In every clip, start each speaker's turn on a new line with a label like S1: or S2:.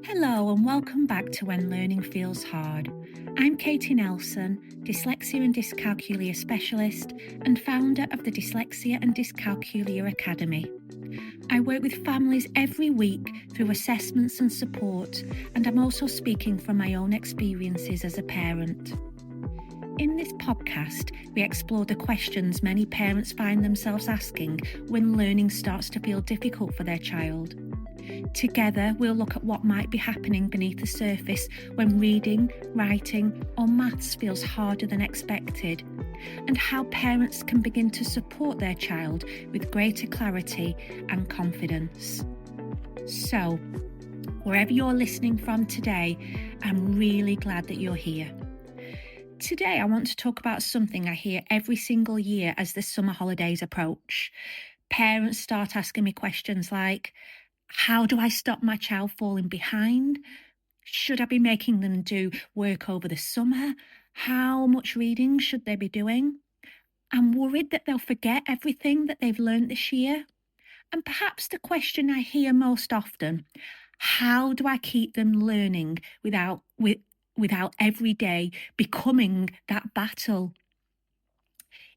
S1: Hello and welcome back to When Learning Feels Hard. I'm Katie Nelson, Dyslexia and Dyscalculia specialist and founder of the Dyslexia and Dyscalculia Academy. I work with families every week through assessments and support, and I'm also speaking from my own experiences as a parent. In this podcast, we explore the questions many parents find themselves asking when learning starts to feel difficult for their child. Together, we'll look at what might be happening beneath the surface when reading, writing, or maths feels harder than expected, and how parents can begin to support their child with greater clarity and confidence. So, wherever you're listening from today, I'm really glad that you're here. Today, I want to talk about something I hear every single year as the summer holidays approach. Parents start asking me questions like, how do I stop my child falling behind? Should I be making them do work over the summer? How much reading should they be doing? I'm worried that they'll forget everything that they've learnt this year. And perhaps the question I hear most often, how do I keep them learning without every day becoming that battle?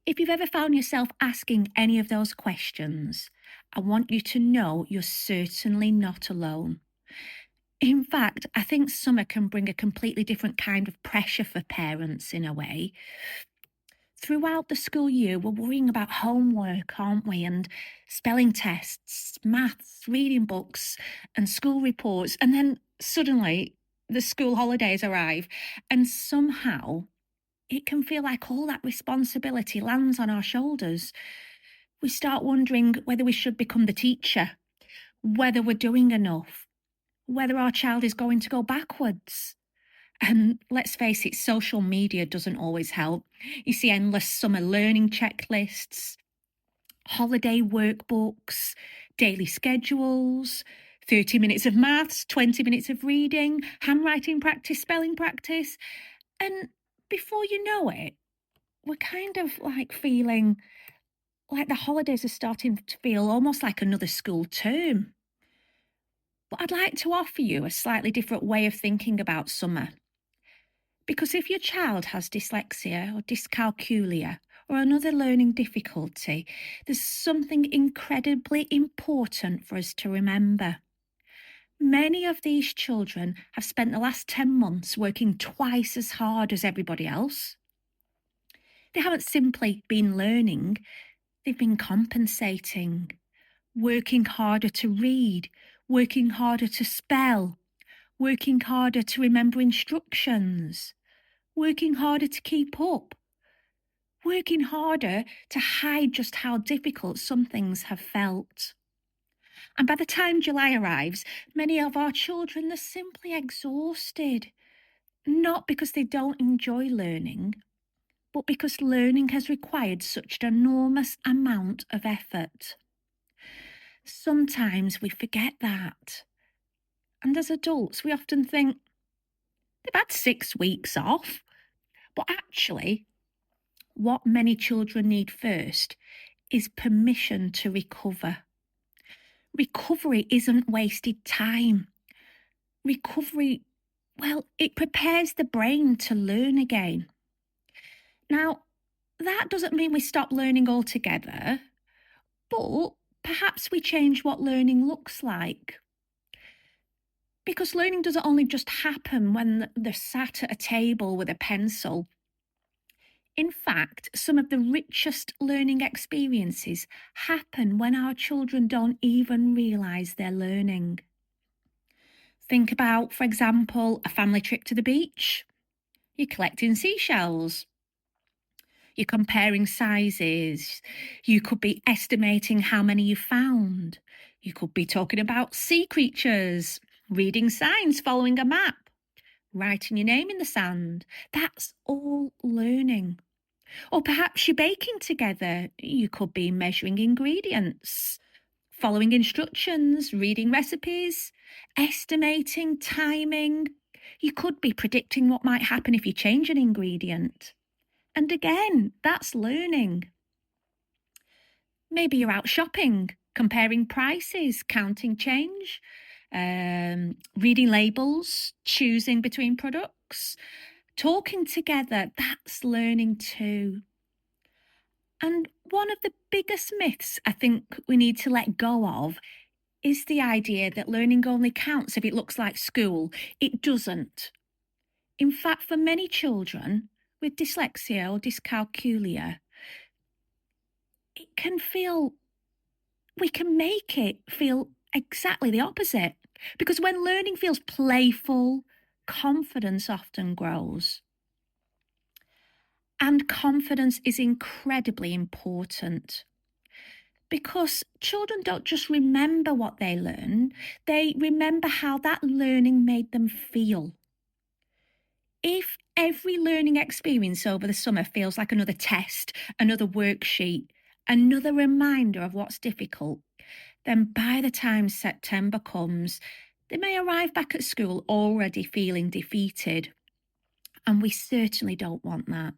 S1: If you've ever found yourself asking any of those questions, I want you to know you're certainly not alone. In fact, I think summer can bring a completely different kind of pressure for parents in a way. Throughout the school year, we're worrying about homework, aren't we? And spelling tests, maths, reading books, and school reports. And then suddenly the school holidays arrive, and somehow it can feel like all that responsibility lands on our shoulders. We start wondering whether we should become the teacher, whether we're doing enough, whether our child is going to go backwards. And let's face it, social media doesn't always help. You see endless summer learning checklists, holiday workbooks, daily schedules, 30 minutes of maths, 20 minutes of reading, handwriting practice, spelling practice. And before you know it, we're kind of like feeling like the holidays are starting to feel almost like another school term. But I'd like to offer you a slightly different way of thinking about summer. Because if your child has dyslexia or dyscalculia or another learning difficulty, there's something incredibly important for us to remember. Many of these children have spent the last 10 months working twice as hard as everybody else. They haven't simply been learning, they've been compensating, working harder to read, working harder to spell, working harder to remember instructions, working harder to keep up, working harder to hide just how difficult some things have felt. And by the time July arrives, many of our children are simply exhausted, not because they don't enjoy learning, but because learning has required such an enormous amount of effort. Sometimes we forget that. And as adults, we often think, they've had 6 weeks off. But actually, what many children need first is permission to recover. Recovery isn't wasted time. Recovery, well, it prepares the brain to learn again. Now, that doesn't mean we stop learning altogether, but perhaps we change what learning looks like. Because learning doesn't only just happen when they're sat at a table with a pencil. In fact, some of the richest learning experiences happen when our children don't even realise they're learning. Think about, for example, a family trip to the beach. You're collecting seashells. You're comparing sizes. You could be estimating how many you found. You could be talking about sea creatures, reading signs, following a map, writing your name in the sand. That's all learning. Or perhaps you're baking together. You could be measuring ingredients, following instructions, reading recipes, estimating, timing. You could be predicting what might happen if you change an ingredient. And again, that's learning. Maybe you're out shopping, comparing prices, counting change. reading labels, choosing between products, talking together, that's learning too. And one of the biggest myths I think we need to let go of is the idea that learning only counts if it looks like school. It doesn't. In fact, for many children with dyslexia or dyscalculia, we can make it feel exactly the opposite. Because when learning feels playful, confidence often grows. And confidence is incredibly important. Because children don't just remember what they learn, they remember how that learning made them feel. If every learning experience over the summer feels like another test, another worksheet, another reminder of what's difficult, then by the time September comes, they may arrive back at school already feeling defeated. And we certainly don't want that.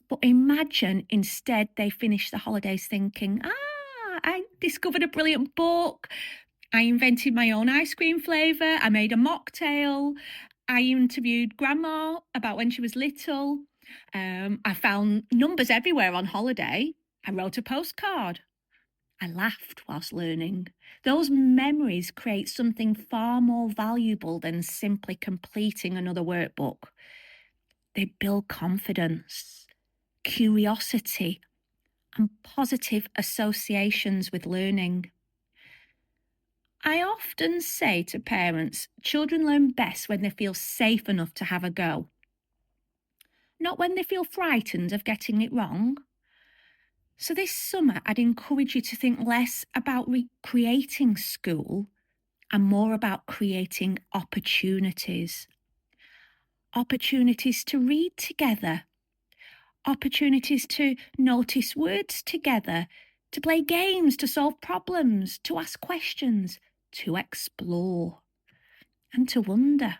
S1: But imagine instead they finish the holidays thinking, I discovered a brilliant book. I invented my own ice cream flavour. I made a mocktail. I interviewed Grandma about when she was little. I found numbers everywhere on holiday. I wrote a postcard. I laughed whilst learning. Those memories create something far more valuable than simply completing another workbook. They build confidence, curiosity, and positive associations with learning. I often say to parents, children learn best when they feel safe enough to have a go, not when they feel frightened of getting it wrong. So this summer, I'd encourage you to think less about recreating school and more about creating opportunities. Opportunities to read together, opportunities to notice words together, to play games, to solve problems, to ask questions, to explore, and to wonder.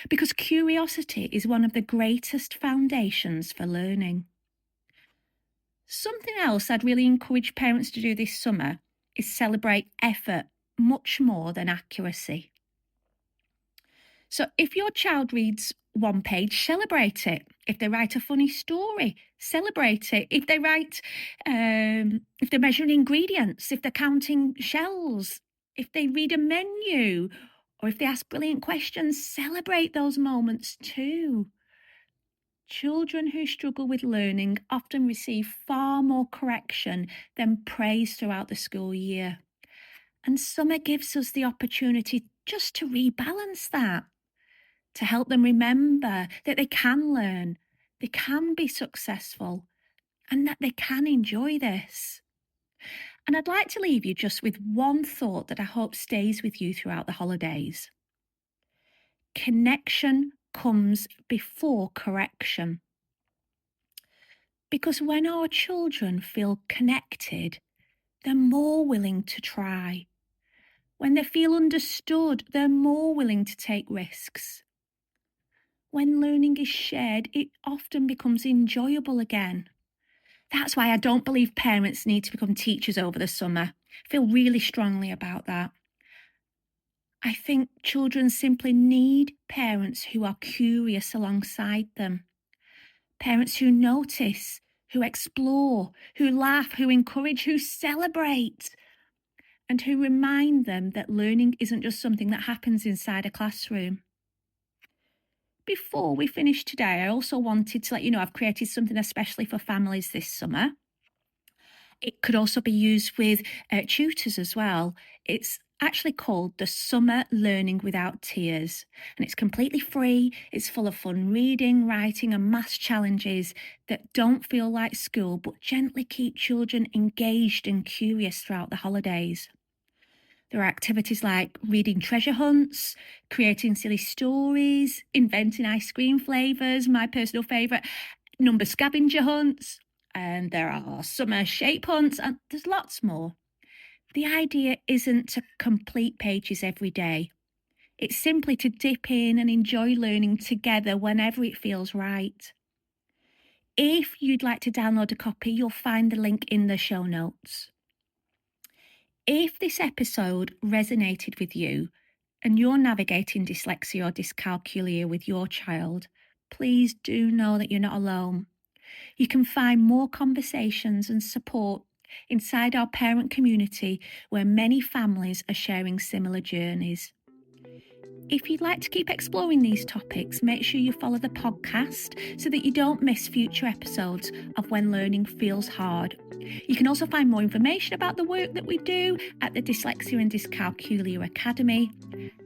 S1: Because curiosity is one of the greatest foundations for learning. Something else I'd really encourage parents to do this summer is celebrate effort much more than accuracy. So if your child reads one page, celebrate it. If they write a funny story, celebrate it. If they if they're measuring ingredients, if they're counting shells, if they read a menu, or if they ask brilliant questions, celebrate those moments too. Children who struggle with learning often receive far more correction than praise throughout the school year. And summer gives us the opportunity just to rebalance that, to help them remember that they can learn, they can be successful, and that they can enjoy this. And I'd like to leave you just with one thought that I hope stays with you throughout the holidays. Connection comes before correction. Because when our children feel connected, they're more willing to try. When they feel understood, they're more willing to take risks. When learning is shared, it often becomes enjoyable again. That's why I don't believe parents need to become teachers over the summer. I feel really strongly about that. I think children simply need parents who are curious alongside them. Parents who notice, who explore, who laugh, who encourage, who celebrate, and who remind them that learning isn't just something that happens inside a classroom. Before we finish today, I also wanted to let you know I've created something especially for families this summer. It could also be used with tutors as well. It's actually called the Summer Learning Without Tears, and it's completely free. It's full of fun reading, writing, and maths challenges that don't feel like school but gently keep children engaged and curious throughout the holidays. There are activities like reading treasure hunts, creating silly stories, inventing ice cream flavours, my personal favourite, number scavenger hunts, and there are summer shape hunts, and there's lots more. The idea isn't to complete pages every day. It's simply to dip in and enjoy learning together whenever it feels right. If you'd like to download a copy, you'll find the link in the show notes. If this episode resonated with you, and you're navigating dyslexia or dyscalculia with your child, please do know that you're not alone. You can find more conversations and support inside our parent community where many families are sharing similar journeys. If you'd like to keep exploring these topics, make sure you follow the podcast so that you don't miss future episodes of When Learning Feels Hard. You can also find more information about the work that we do at the Dyslexia and Dyscalculia Academy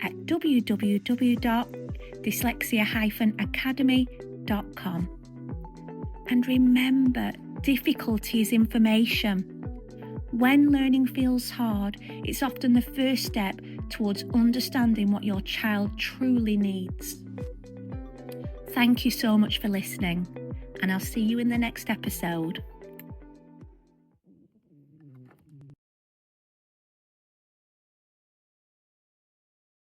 S1: at www.dyslexia-academy.com. And remember, difficulty is information. When learning feels hard, it's often the first step towards understanding what your child truly needs. Thank you so much for listening, and I'll see you in the next episode.